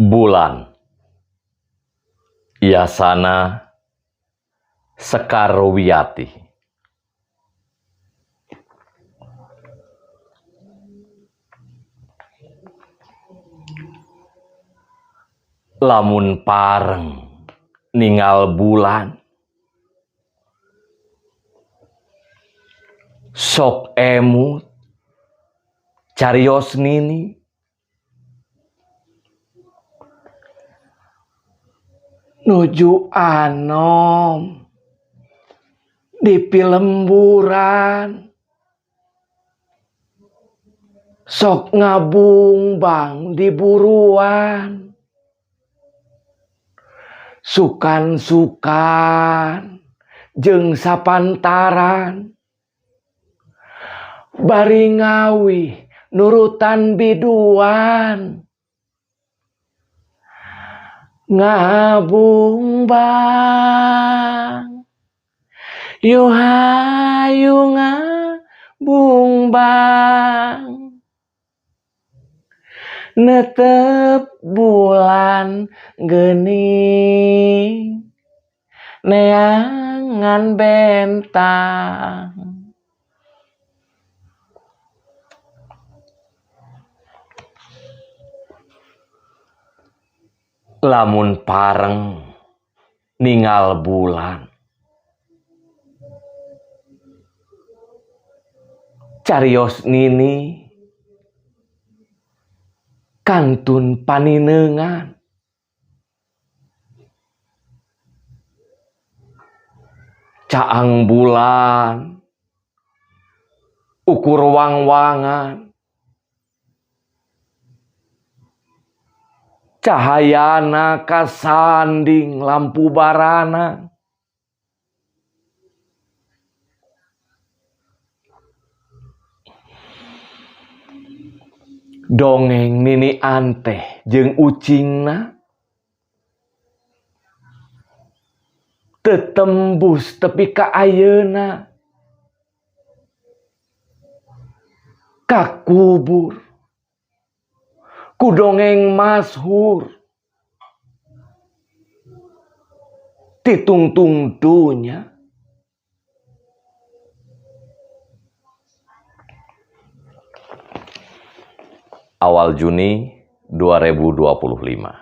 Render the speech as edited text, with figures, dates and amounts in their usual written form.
Bulan Yasana Sekarwiyati. Lamun pareng ningal bulan, sok emut carios nini, nuju anom di pilemburan, sok ngabung bang di buruan, sukan-sukan jeung sapantaran, bari ngawih nurutan biduan, ngabung bang, yu hayu ngabung bang, netep bulan geuning neangan bentang. Lamun pareng ningal bulan, carios nini kantun paninengan, caang bulan ukur wang-wangan, cahayana kasanding lampu barana, dongeng nini anteh jeung ucingna teu tembus tepi ka ayeuna, kakubur ku dongeng masyhur ti tungtung dunya. Awal Juni 2025.